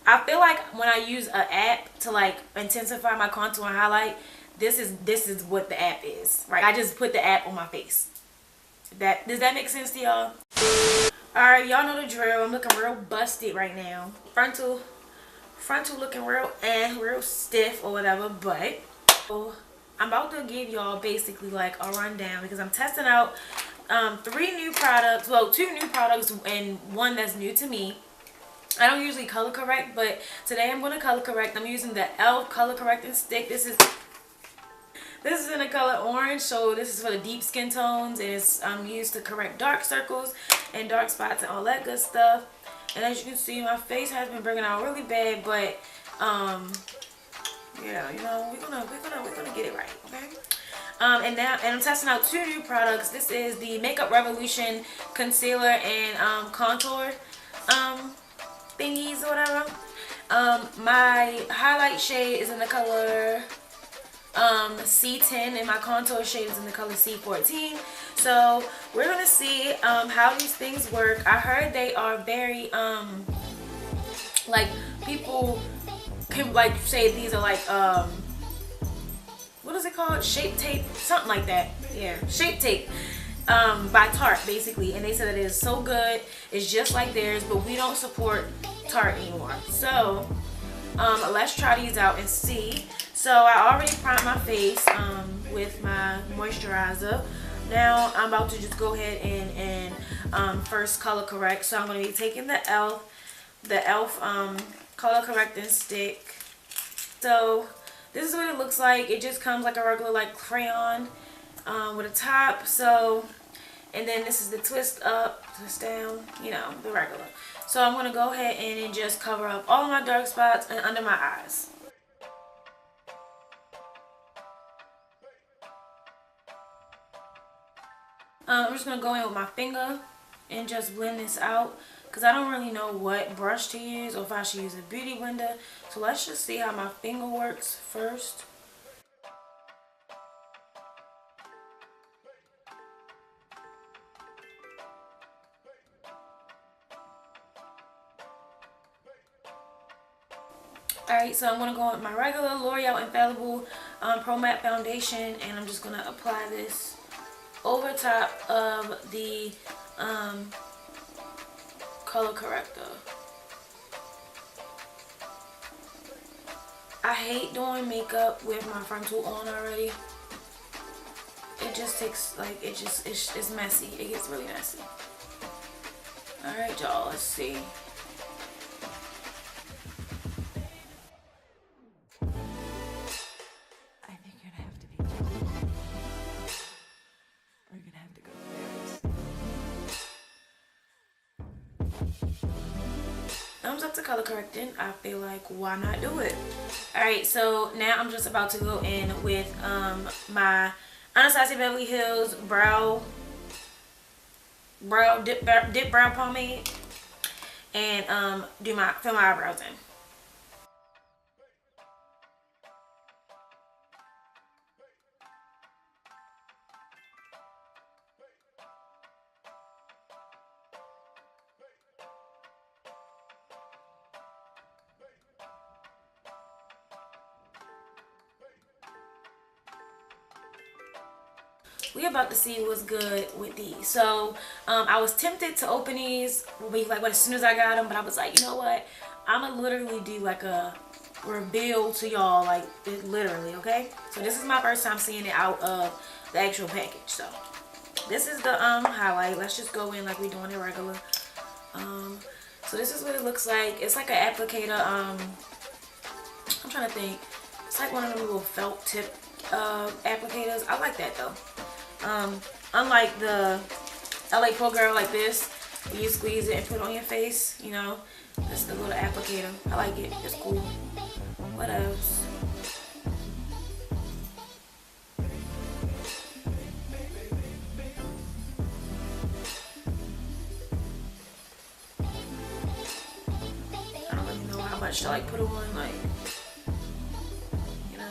I feel like when I use an app to like intensify my contour and highlight, this is what the app is, right? I just put the app on my face. Does that make sense to y'all? Alright, y'all know the drill. I'm looking real busted right now. Frontal looking real stiff or whatever, but so I'm about to give y'all basically like a rundown because I'm testing out 3 new products. Well, 2 new products and 1 that's new to me. I don't usually color correct, but today I'm going to color correct. I'm using the e.l.f. color correcting stick. This is in the color orange, so this is for the deep skin tones, and it's used to correct dark circles and dark spots and all that good stuff. And as you can see, my face has been breaking out really bad, but yeah, you know, we're gonna get it right, okay? And I'm testing out 2 new products. This is the Makeup Revolution concealer and contour thingies or whatever. My highlight shade is in the color C10 and my contour shade is in the color C14. So we're gonna see how these things work. I heard they are very like people can like say these are like what is it called, shape tape, something like that. Yeah, shape tape by Tarte basically, and they said that it is so good, it's just like theirs, but we don't support Tarte anymore. So let's try these out and see. So I already primed my face with my moisturizer. Now I'm about to just go ahead and first color correct. So I'm going to be taking the e.l.f. color correcting stick. So this is what it looks like. It just comes like a regular like crayon with a top. So, and then this is the twist up, twist down, you know, the regular. So I'm going to go ahead and just cover up all of my dark spots and under my eyes. I'm just going to go in with my finger and just blend this out because I don't really know what brush to use or if I should use a beauty blender. So let's just see how my finger works first. Alright, so I'm going to go with my regular L'Oreal Infallible Pro Matte Foundation, and I'm just going to apply this over top of the color corrector. I hate doing makeup with my frontal on already. It just takes, like, it's messy. It gets really messy. Alright, y'all, let's see. Thumbs up to color correcting. I feel like why not do it? Alright, so now I'm just about to go in with my Anastasia Beverly Hills Dip Brow Pomade and fill my eyebrows in. We about to see what's good with these. So I was tempted to open these like as soon as I got them, but I was like, you know what, I'm gonna literally do like a reveal to y'all, like literally, okay? So this is my first time seeing it out of the actual package. So this is the highlight. Let's just go in like we doing it regular. So this is what it looks like. It's like an applicator. I'm trying to think. It's like one of them little felt tip applicators. I like that though. Unlike the LA Pro Girl like this, where you squeeze it and put it on your face, you know, this is the little applicator. I like it. It's cool. What else? I don't really know how much to like put on, like, you know.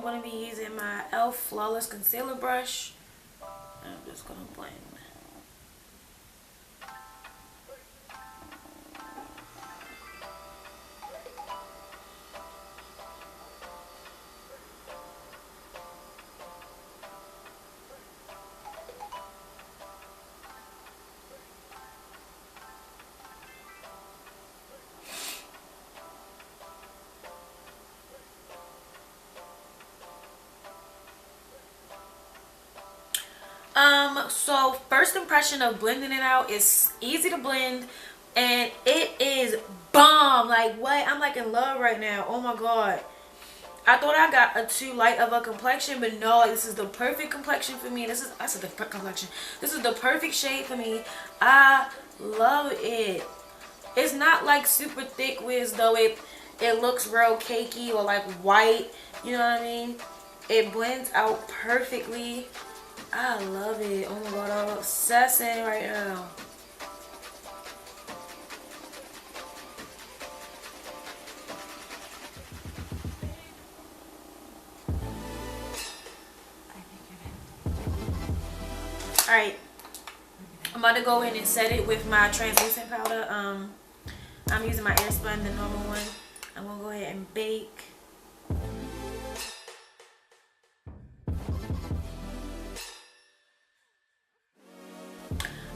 I'm going to be using my e.l.f. Flawless Concealer Brush. I'm just going to blend. So first impression of blending it out is easy to blend and it is bomb. Like what? I'm like in love right now. Oh my god. I thought I got a too light of a complexion, but no, like, this is the perfect complexion for me. I said the perfect complexion. This is the perfect shade for me. I love it. It's not like super thick wiz though. It looks real cakey or like white. You know what I mean? It blends out perfectly. I love it. Oh my god, I'm obsessing right now. Alright. I'm about to go in and set it with my translucent powder. I'm using my Airspun, the normal one. I'm gonna go ahead and bake.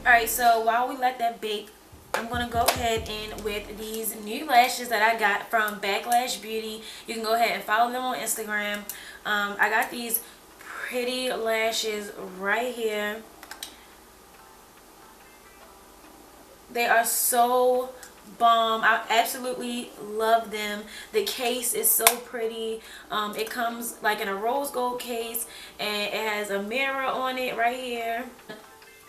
Alright, so while we let that bake, I'm going to go ahead and with these new lashes that I got from Backlash Beauty. You can go ahead and follow them on Instagram. I got these pretty lashes right here. They are so bomb. I absolutely love them. The case is so pretty. It comes like in a rose gold case and it has a mirror on it right here.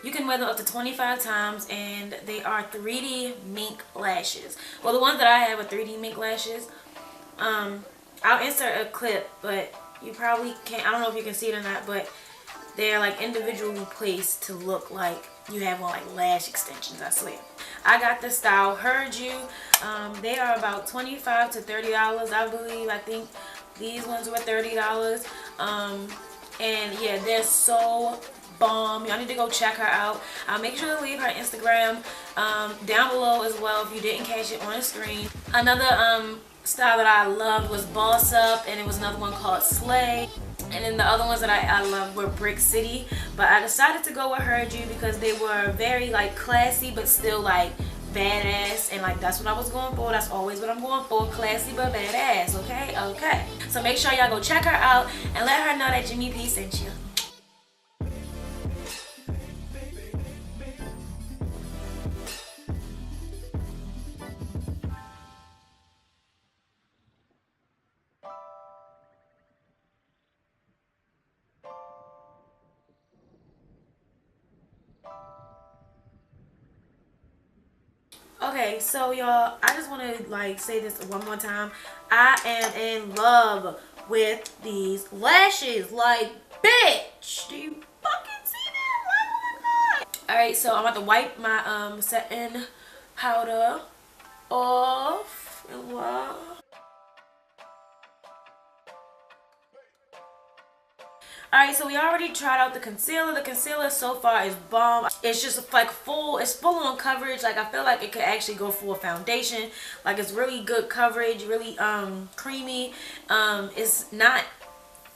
You can wear them up to 25 times and they are 3D mink lashes. Well, the ones that I have are 3D mink lashes. I'll insert a clip, but you probably can't. I don't know if you can see it or not, but they're like individually placed to look like you have on like lash extensions, I swear. I got the style Heard You. They are about $25 to $30, I believe. I think these ones were $30. And yeah, they're so bomb. Y'all need to go check her out. I'll make sure to leave her Instagram down below as well if you didn't catch it on the screen. Another style that I loved was Boss Up, and it was another one called Slay. And then the other ones that I loved were Brick City. But I decided to go with Heard You because they were very like classy but still like badass, and like that's what I was going for. That's always what I'm going for, classy but badass. Okay. So make sure y'all go check her out and let her know that Jimmy P sent you. Okay, so y'all, I just want to like say this one more time. I am in love with these lashes. Like, bitch, do you fucking see that? Like, oh my god. Alright, so I'm about to wipe my setting powder off. And wow. Alright, so we already tried out the concealer. The concealer so far is bomb. It's just like it's full on coverage. Like, I feel like it could actually go for a foundation. Like, it's really good coverage, really creamy. It's not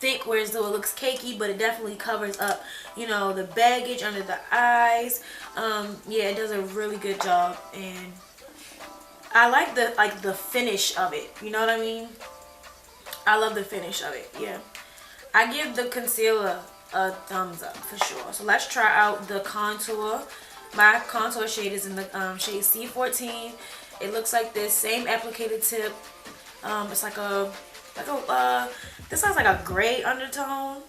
thick where as though it looks cakey, but it definitely covers up, you know, the baggage under the eyes. Yeah, it does a really good job, and I like the finish of it. You know what I mean? I love the finish of it. Yeah. I give the concealer a thumbs up for sure. So let's try out the contour. My contour shade is in the shade C14. It looks like this, same applicator tip. It's like this has like a gray undertone,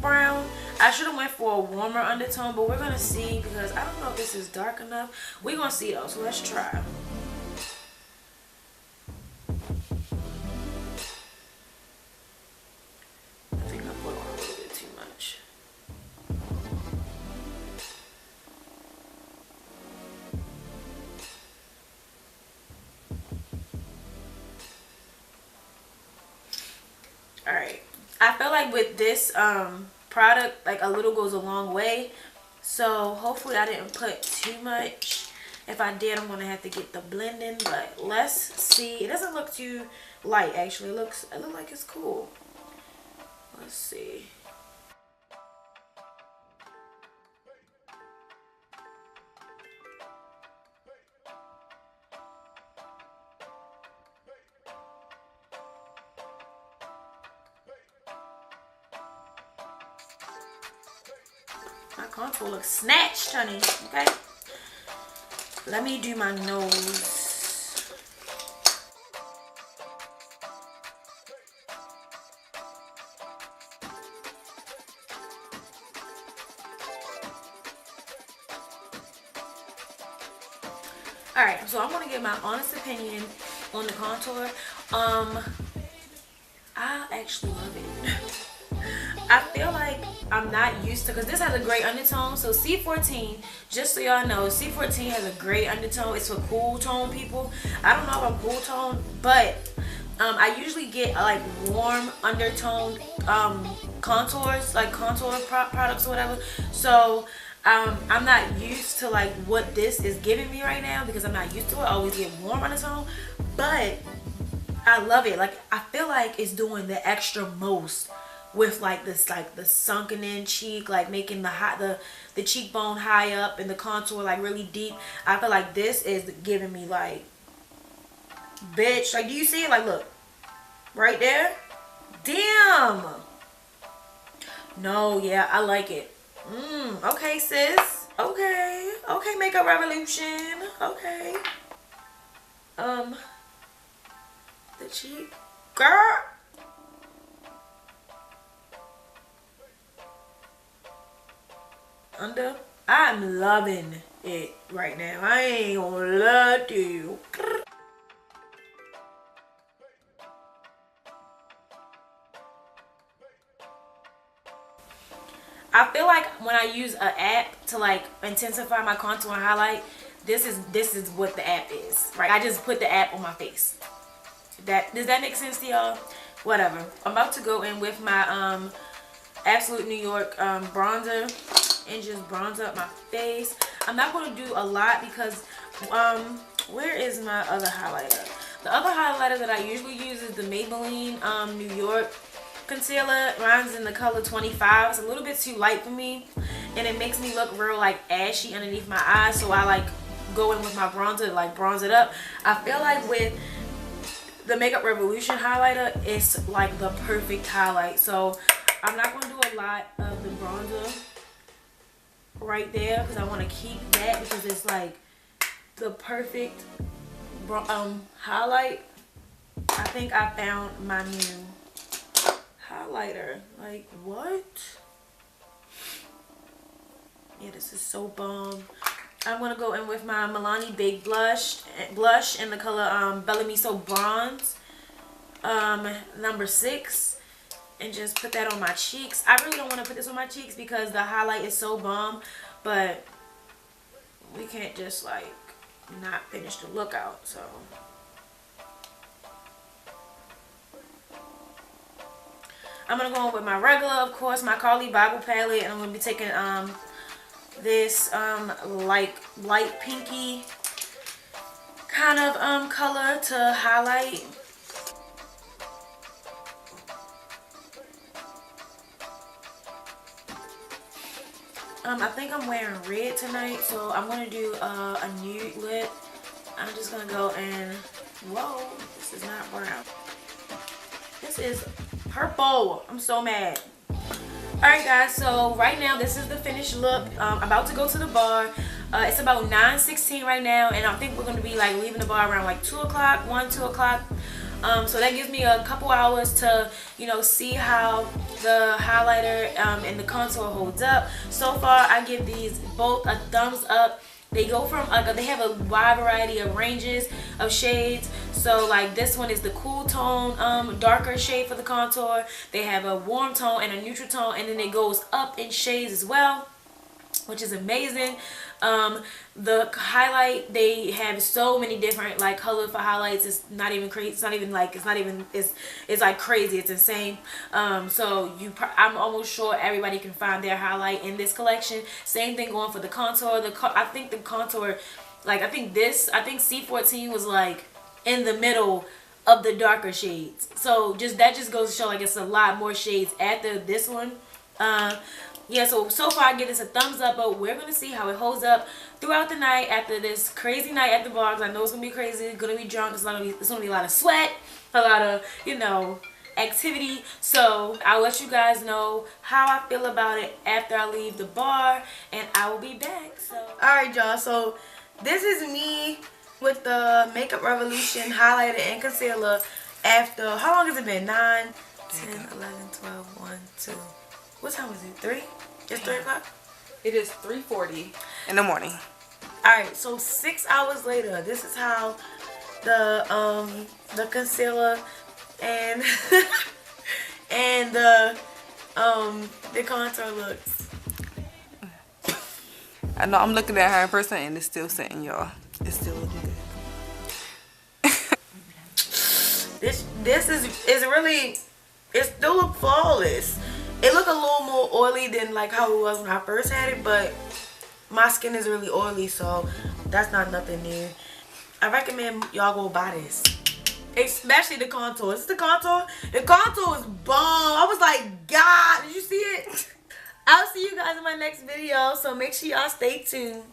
brown. I should have went for a warmer undertone, but we're gonna see because I don't know if this is dark enough. We're gonna see though. So let's try. Alright, I feel like with this product, like a little goes a long way. So hopefully I didn't put too much. If I did, I'm gonna have to get the blending. But let's see. It doesn't look too light actually. It looks like it's cool. Let's see. My contour looks snatched, honey. Okay. Let me do my nose. Alright, so I'm gonna give my honest opinion on the contour. I actually love it. I feel like I'm not used to, because this has a great undertone. So C14, just so y'all know, C14 has a great undertone. It's for cool tone people. I don't know if I'm cool tone, but I usually get like warm undertone contours, like contour products or whatever. So I'm not used to like what this is giving me right now, because I'm not used to it. I always get warm undertone, but I love it. Like, I feel like it's doing the extra most with like this, like the sunken in cheek, like making the cheekbone high up and the contour like really deep. I feel like this is giving me like, bitch, like, do you see it? Like, look right there. Damn. No, yeah, I like it. Okay, sis. Okay, Makeup Revolution. Okay. The cheek, girl. Under, I'm loving it right now. I ain't gonna lie to you. I feel like when I use an app to like intensify my contour and highlight, this is what the app is, right? I just put the app on my face. Does that make sense to y'all? Whatever. I'm about to go in with my Absolute New York bronzer and just bronze up my face. I'm not going to do a lot because where is my other highlighter? The other highlighter that I usually use is the Maybelline New York concealer. Mine's in the color 25. It's a little bit too light for me, and it makes me look real like ashy underneath my eyes, so I like go in with my bronzer to like bronze it up. I feel like with the Makeup Revolution highlighter, it's like the perfect highlight. So I'm not going to do a lot of the bronzer right there because I want to keep that because it's like the perfect highlight. I think I found my new highlighter. Like, what? Yeah, this is so bomb. I'm gonna go in with my Milani Big Blush in the color Bellissimo Bronze number 6, and just put that on my cheeks. I really don't want to put this on my cheeks because the highlight is so bomb, but we can't just like not finish the look out. So I'm gonna go in with my regular, of course, my Carli Bybel palette, and I'm gonna be taking this like light pinky kind of color to highlight. I think I'm wearing red tonight, so I'm gonna do a nude lip. I'm just gonna go and, whoa, this is not brown. This is purple. I'm so mad. Alright guys, so right now this is the finished look. I'm about to go to the bar. It's about 9:16 right now, and I think we're going to be like leaving the bar around like 2 o'clock, 2 o'clock. So that gives me a couple hours to, you know, see how the highlighter and the contour holds up. So far, I give these both a thumbs up. They go from they have a wide variety of ranges of shades. So like this one is the cool tone, darker shade for the contour. They have a warm tone and a neutral tone, and then it goes up in shades as well. which is amazing. The highlight, they have so many different like color for highlights. It's not even crazy. It's like crazy. It's insane. So I'm almost sure everybody can find their highlight in this collection. Same thing going for the contour. I think the contour, like I think C14 was like in the middle of the darker shades. So that just goes to show like it's a lot more shades after this one. Yeah, so far I give this a thumbs up, but we're going to see how it holds up throughout the night after this crazy night at the bar. I know it's going to be crazy, it's going to be drunk, it's going to be a lot of sweat, a lot of, you know, activity. So I'll let you guys know how I feel about it after I leave the bar, and I will be back. So alright y'all, so this is me with the Makeup Revolution highlighter and concealer after, how long has it been? 9, 10, 11, 12, 1, 2. What time is it? 3? It's 3 o'clock? It is 3:40 in the morning. Alright, so 6 hours later, this is how the concealer and and the contour looks. I know I'm looking at her in person and it's still sitting, y'all. It's still looking good. This is really, it still look flawless. It look a little more oily than like how it was when I first had it, but my skin is really oily, so that's not nothing new. I recommend y'all go buy this, especially the contour. Is this the contour? The contour is bomb. I was like, God, did you see it? I'll see you guys in my next video, so make sure y'all stay tuned.